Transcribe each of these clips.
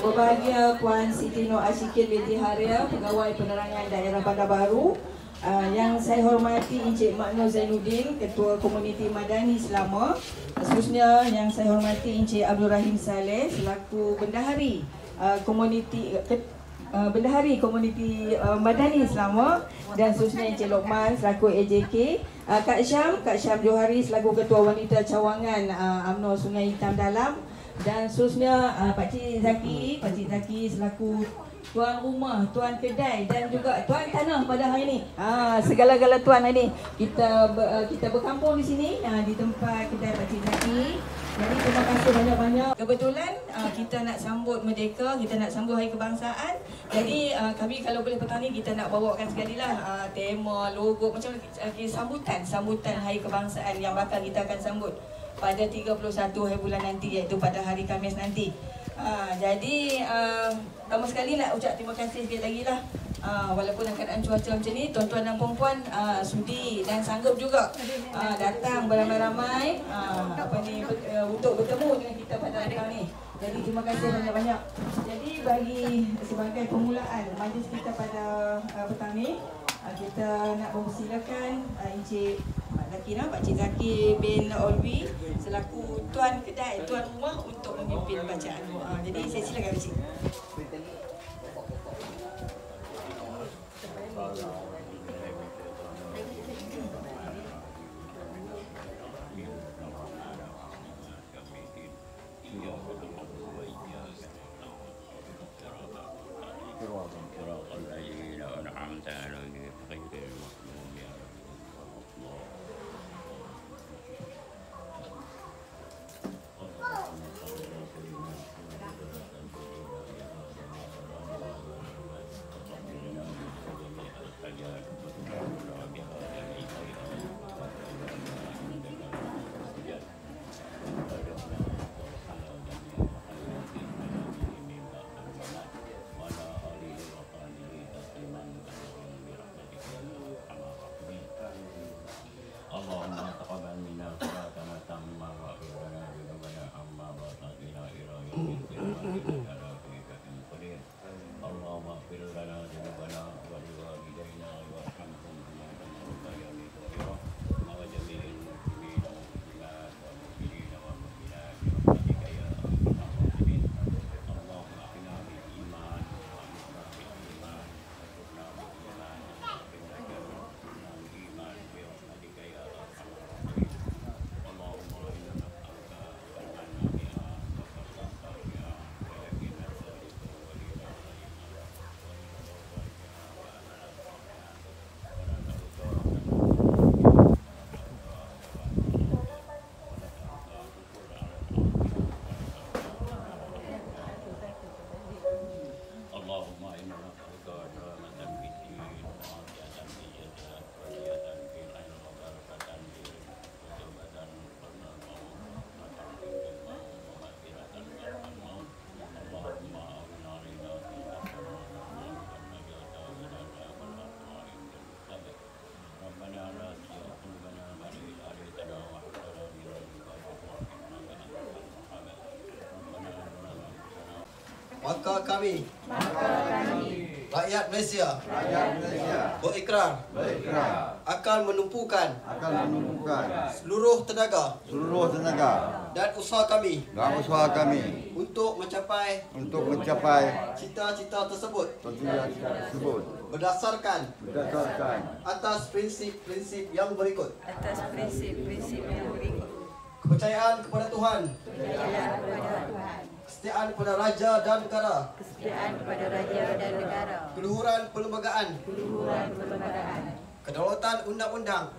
Berbahagia Puan Siti Nur Ashikin binti Haria, Pegawai Penerangan Daerah Bandar Baru. Yang saya hormati Encik Maknur Zainuddin, Ketua Komuniti Madani Selama. Khususnya yang saya hormati Encik Abdul Rahim Saleh selaku Bendahari Komuniti Madani Selama, dan khususnya Encik Lokman selaku AJK, Kak Syam Johari selaku Ketua Wanita Cawangan UMNO Sungai Hitam Dalam, dan khususnya Pakcik Zaki selaku tuan rumah, tuan kedai dan juga tuan tanah pada hari ini. Segala-gala tuan ini kita berkampung di sini di tempat kedai Pakcik Zaki. Jadi terima kasih banyak-banyak. Kebetulan kita nak sambut Merdeka, kita nak sambut Hari Kebangsaan. Jadi kami kalau boleh petang ni kita nak bawakan sekalilah tema, logo, macam sambutan Hari Kebangsaan yang bakal kita akan sambut pada 31 hari bulan nanti, iaitu pada hari Khamis nanti. Jadi pertama sekali nak ucap terima kasih sekali lagi lah. Walaupun keadaan cuaca macam ni, tuan-tuan dan puan-puan sudi dan sanggup juga datang beramai-ramai untuk bertemu dengan kita pada petang ni. Jadi terima kasih banyak-banyak. Jadi bagi sebagai permulaan majlis kita pada petang ni, kita nak mempersilakan Encik Pakcik Zaki bin Olwi selaku tuan kedai, tuan rumah untuk memimpin bacaan doa. Jadi saya silakan Pakcik. Maka kami rakyat Malaysia berikrar akan menumpukan seluruh tenaga dan usaha kami untuk mencapai cita-cita tersebut berdasarkan atas prinsip-prinsip yang berikut. Kepercayaan kepada Tuhan, kesetiaan kepada Raja dan Negara, keluhuran perlembagaan, kedaulatan undang-undang,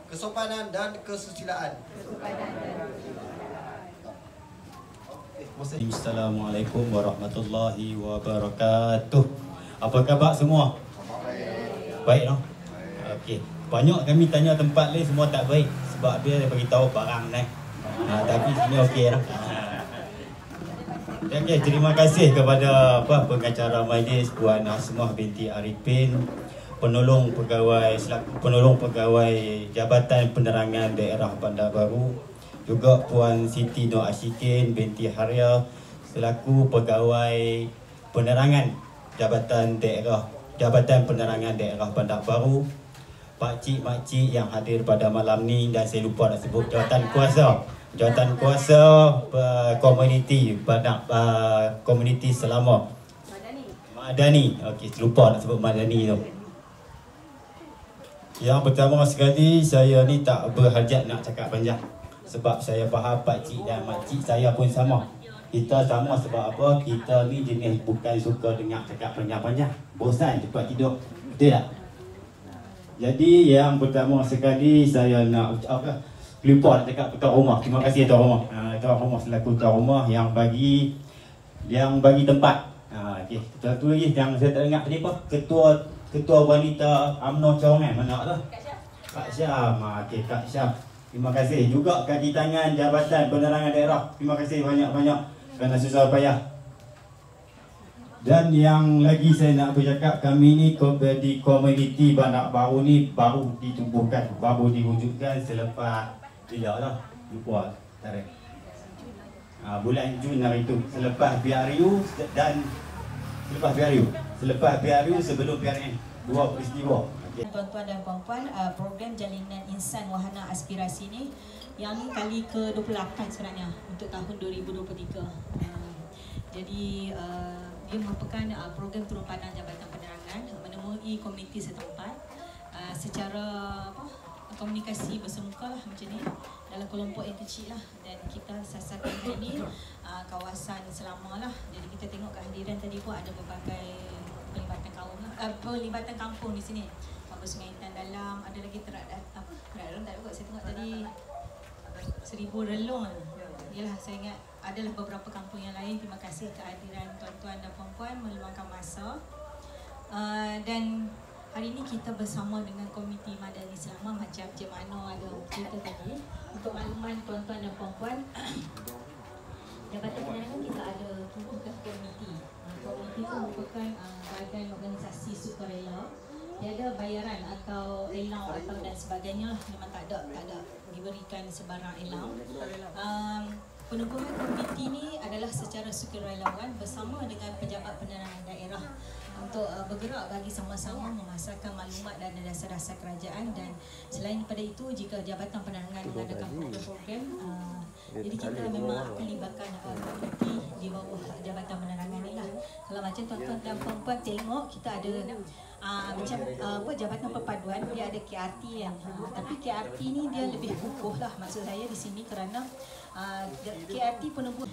kesopanan dan kesusilaan. Assalamualaikum warahmatullahi wabarakatuh. Apa khabar semua? Baik no? Okey. Banyak kami tanya tempat lain semua tak baik sebab dia bagi tahu barang naik. Tapi sini okey lah. Okey, terima kasih kepada pengacara majlis Puan Asmah binti Arifin, penolong pegawai Jabatan Penerangan Daerah Bandar Baru, juga Puan Siti Nur Ashikin binti Haria selaku pegawai penerangan Jabatan Penerangan Daerah Bandar Baru, pakcik-makcik yang hadir pada malam ni, dan saya lupa nak sebut jawatan kuasa komuniti komuniti Selama Madani. Okey, lupa nak sebut Madani tu. Yang pertama sekali, saya ni tak berhajat nak cakap panjang, sebab saya faham pakcik dan makcik saya pun sama. Kita sama sebab apa? Kita ni jenis bukan suka dengar cakap panjang-panjang, bosan cepat tidur. Betul tak? Jadi yang pertama sekali saya nak lupa nak cakap tuan rumah. Terima kasih tuan rumah. Tuan rumah selaku tuan rumah yang bagi tempat. Okey, satu lagi yang saya tak dengar tadi apa? Ketua wanita UMNO Cawangan mana tu? Kak Syam. Okey, Kak Syam. Terima kasih juga kaki tangan Jabatan Penerangan Daerah. Terima kasih banyak-banyak kerana susah payah. Dan yang lagi saya nak bercakap, kami ni di komuniti Bandar Baru ni baru ditubuhkan, baru diwujudkan selepas lupa tarikh. Bulan Jun hari itu, selepas PRU dan selepas PRU sebelum PRN, dua peristiwa. Tuan-tuan dan puan-puan, program Jalinan Insan Wahana Aspirasi ni yang ni kali ke-28 sebenarnya untuk tahun 2023. Jadi dia merupakan program turun pandang Jabatan Penerangan menemui komuniti setempat secara komunikasi bersemuka lah macam ni dalam kelompok yang kecil lah, dan kita sasarkan ini kawasan Selama lah. Jadi kita tengok kehadiran tadi pun ada berbagai pelibatan kaum lah, pelibatan kampung di sini. Sungai Intan Dalam, ada lagi Terak Dalam tak ada kot, saya tengok tadi 1000 Relong. Yalah, saya ingat adalah beberapa kampung yang lain. Terima kasih kehadiran tuan-tuan dan puan-puan meluangkan masa. Dan hari ini kita bersama dengan Komiti Madani Selama, macam Cik Mano ada cerita tadi. Untuk makluman tuan-tuan dan puan-puan, Jabatan Penerangan kita ada komiti. Komiti itu merupakan bahagian organisasi sukarela. Tiada bayaran atau allowance atau dan sebagainya lah. Memang tak ada diberikan sebarang allowance. Penubuhan komiti ni adalah secara sukarelawan bersama dengan pejabat penerangan daerah untuk bergerak bagi sama-sama memasarkan maklumat dan dasar-dasar kerajaan. Dan selain daripada itu, jika Jabatan Penerangan mengadakan program, jadi kita memang akan libatkan komiti di bawah Jabatan Penerangan ni lah. Kalau macam tuan-tuan dan puan-puan tengok, kita ada macam Jabatan Perpaduan, dia ada KRT yang tapi KRT ni dia lebih kukuh lah, maksud saya di sini kerana KRT penubuh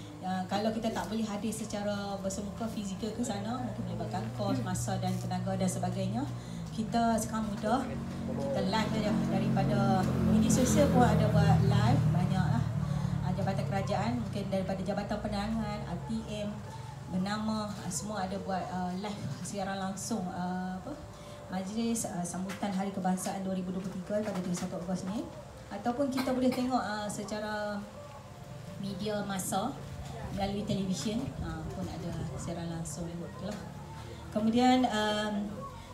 kalau kita tak boleh hadir secara bersemuka fizikal ke sana, mungkin melibatkan kos, masa dan tenaga dan sebagainya. Kita sekarang mudah, kita live saja daripada media sosial pun ada buat live banyak lah. Jabatan Kerajaan, mungkin daripada Jabatan Penerangan, RTM, Bernama, semua ada buat live siaran langsung majlis sambutan Hari Kebangsaan 2023 pada 31 Ogos ni, ataupun kita boleh tengok secara media masa melalui televisyen pun ada siaran langsung lah. Kemudian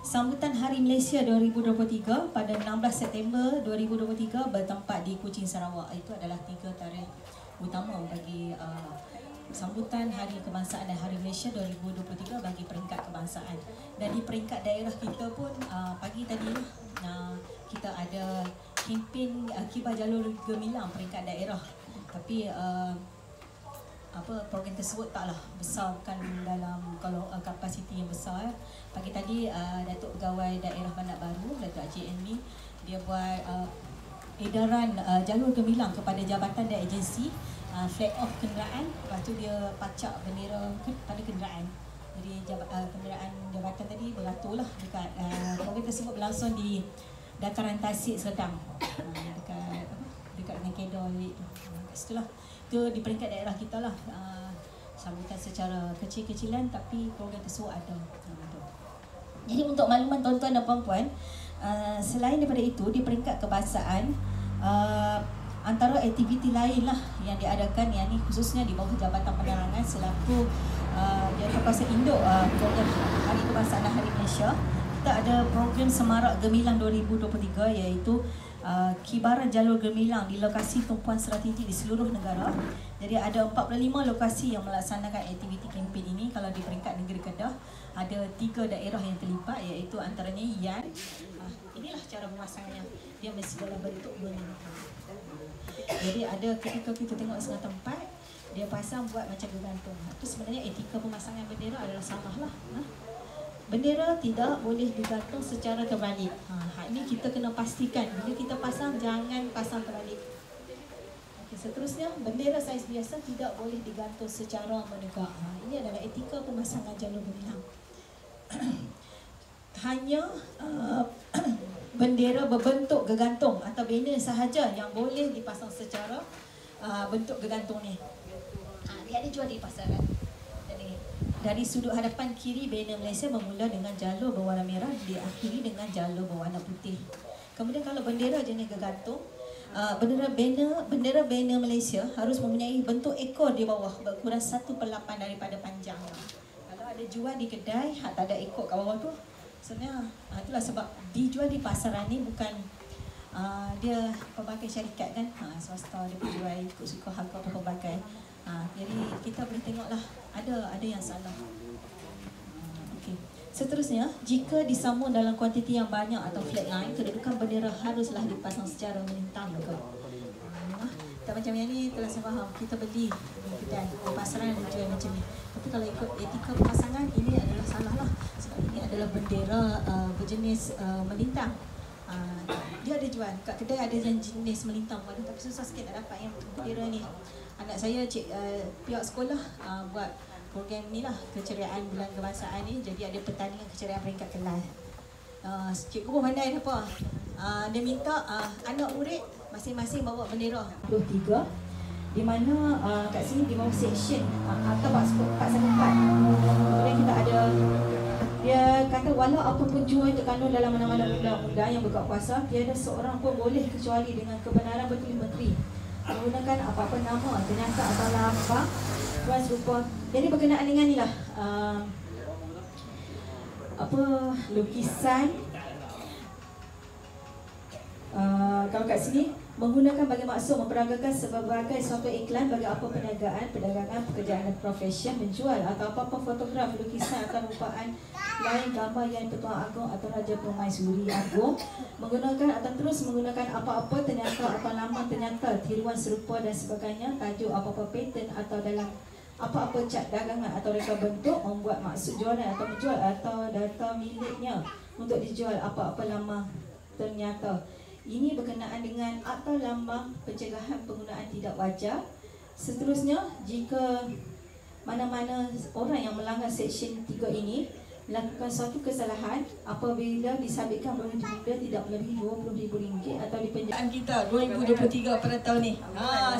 sambutan Hari Malaysia 2023 pada 16 September 2023 bertempat di Kuching, Sarawak. Itu adalah 3 tarikh utama bagi sambutan Hari Kebangsaan dan Hari Malaysia 2023 bagi peringkat kebangsaan. Dan di peringkat daerah kita pun pagi tadi kita ada kempen Kibar Jalur Gemilang peringkat daerah. Tapi program tersebut taklah besar, bukan dalam kalau kapasiti yang besar. Pagi tadi Datuk Pegawai Daerah Bandar Baru, Datuk Haji Enmi, dia buat edaran jalur gemilang kepada jabatan dan agensi, flag off kenderaan, lepas tu dia pacak bendera pada kenderaan. Jadi kenderaan jabatan tadi beratur lah dekat program tersebut berlangsung di Dataran Tasik Sedang, dekat dengan Kedor kat situ lah. Itu di peringkat daerah kita lah, sambutan secara kecil-kecilan tapi program tersebut ada. Jadi untuk makluman tuan-tuan dan puan-puan, selain daripada itu, di peringkat kebangsaan, antara aktiviti lain lah yang diadakan, yang ni khususnya di bawah Jabatan Penerangan selaku Jawatankuasa Induk program Hari Kebangsaan dan Hari Malaysia, kita ada program Semarak Gemilang 2023, iaitu kibaran jalur gemilang di lokasi tumpuan strategik di seluruh negara. Jadi ada 45 lokasi yang melaksanakan aktiviti kempen ini. Kalau di peringkat negeri Kedah, ada 3 daerah yang terlibat, iaitu antaranya Yan. Inilah cara memasangnya. Dia mesti dalam bentuk melintang. Jadi ada ketika kita tengok setengah tempat, dia pasang buat macam bergantung. Itu sebenarnya etika pemasangan bendera adalah salah lah. Bendera tidak boleh digantung secara terbalik. Ini kita kena pastikan bila kita pasang, jangan pasang terbalik. Okey, seterusnya, bendera saiz biasa tidak boleh digantung secara menegak. Ini adalah etika pemasangan jalur bentang. Hanya bendera berbentuk gegantung atau banner sahaja yang boleh dipasang secara bentuk gegantung ni. Dia ada jual di pasaran. Dari sudut hadapan kiri, banner Malaysia bermula dengan jalur berwarna merah, diakhiri dengan jalur berwarna putih. Kemudian kalau bendera jenis gegantung, bendera banner Malaysia harus mempunyai bentuk ekor di bawah berkurang 1/8 daripada panjangnya. Kalau ada jual di kedai, tak ada ekor kat bawah tu, sebenarnya itulah sebab dijual di pasaran ni bukan dia pelbagai syarikat kan, swasta dia jual ikut suka harga pelbagai. Jadi kita boleh tengoklah ada yang salah. Okey. Seterusnya, jika disambung dalam kuantiti yang banyak atau flatline, kedudukan bendera haruslah dipasang secara melintang juga. Tak macam yang ni telah saya faham. Kita beli di kedai, di pasaran ada jual macam ni. Tapi kalau ikut etika pemasangan, ini adalah salah lah. Sebab ini adalah bendera berjenis melintang. Dia ada jual kat kedai, ada yang jenis melintang pun ada, tapi susah sikit nak dapat yang bendera ni. Anak saya pihak sekolah buat program ni lah, keceriaan bulan kebangsaan ni. Jadi ada pertandingan keceriaan peringkat kelas. Cikgu pun pandai apa. Dia minta anak murid masing-masing bawa bendera 23, di mana kat sini di bawah section atau Pak Sangat. Kemudian kita ada, dia kata walau apapun jua itu kanun dalam mana-mana undang-undang yang berkuat kuasa, tiada seorang pun boleh kecuali dengan kebenaran bertulis menteri menggunakan apa-apa nama, ternyata atau lambang tuan serupa. Jadi berkenaan dengan ni lah, lukisan. Kalau kat sini menggunakan bagi maksud memperagakan sebagai suatu iklan bagi apa perniagaan, perdagangan, pekerjaan dan profesion, menjual atau apa-apa fotografi, lukisan atau rupaan lain gambar yang Pertuan Agong atau Raja Permaisuri Agong menggunakan atau terus menggunakan apa-apa ternyata atau lambang ternyata, tiruan serupa dan sebagainya, tajuk apa-apa paten atau dalam apa-apa cat dagangan atau reka bentuk, membuat maksud jualan atau menjual atau data miliknya untuk dijual apa-apa lambang ternyata. Ini berkenaan dengan atau lambang pencegahan penggunaan tidak wajar. Seterusnya, jika mana-mana orang yang melanggar Seksyen 3 ini melakukan suatu kesalahan apabila disabitkan boleh didenda tidak melebihi RM20,000 atau dipenjara. Kita 2023 pada tahun ni.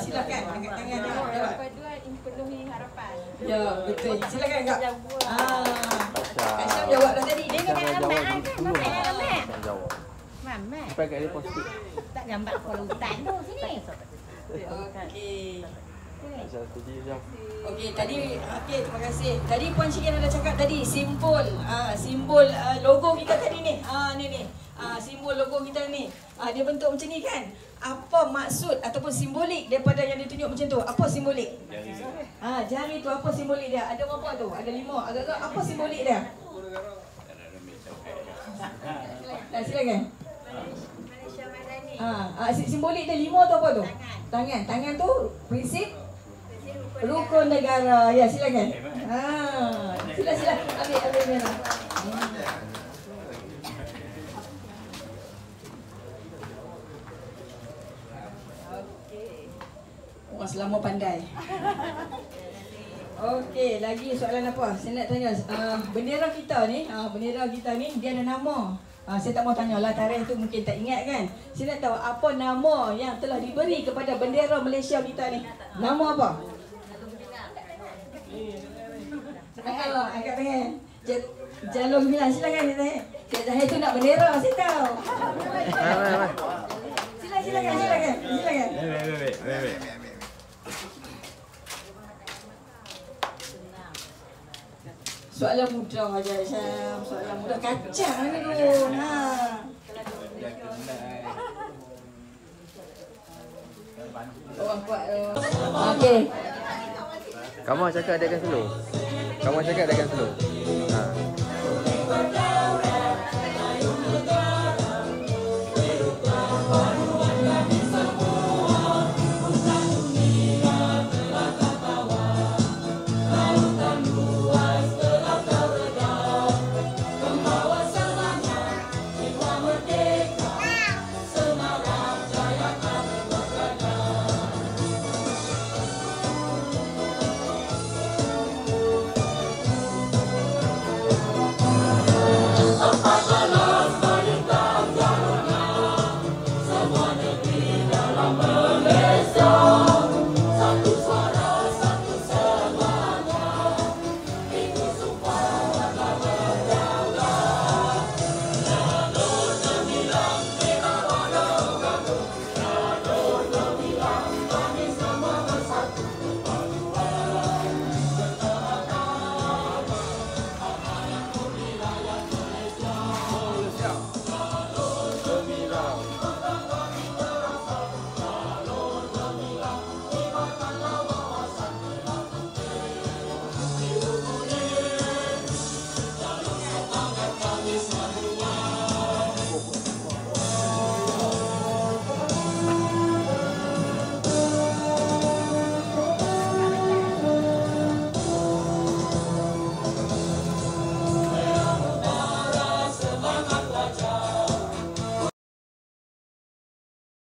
Silakan angkat tangan jawab. Kedua penuhi harapan. Ya, betul. Silakan Kak. Kak Syam jawab dah tadi. Dia kena alamat kan? Alamat. Mamat. Sampai kat dia posting. Tak gambar kepala hutan tu sini. Okey. Okey, tadi terima kasih. Tadi Puan Syian ada cakap tadi simbol logo kita tadi ni. Ni. Simbol logo kita ni. Dia bentuk macam ni kan? Apa maksud ataupun simbolik daripada yang ditunjuk macam tu? Apa simbolik? Jari. Jari tu apa simbolik dia? Ada berapa tu? Ada 5. Agak-agak apa simbolik dia? Silakan. Simbolik dia 5 tu apa tu? Tangan tu prinsip rukun negara. Ya, silakan. Sila. Ambil merah. Okey. Orang selama pandai. Okey, lagi soalan apa? Saya nak tanya, bendera kita ni dia ada nama. Saya tak mau tanyalah, tarikh tu mungkin tak ingat kan. Saya nak tahu apa nama yang telah diberi kepada bendera Malaysia kita ni. Nama apa? Angkat tangan. Jalur 9, silakan dia tanya. Cik Zahir tu nak bendera, saya tahu. Silakan. Baik. Soalan mudah aja, Syam. Soalan mudah kacang ni tu. Orang kuat tu. Okey. Kamu cakap dia akan slow. Kamu cakap dia akan slow. Ha.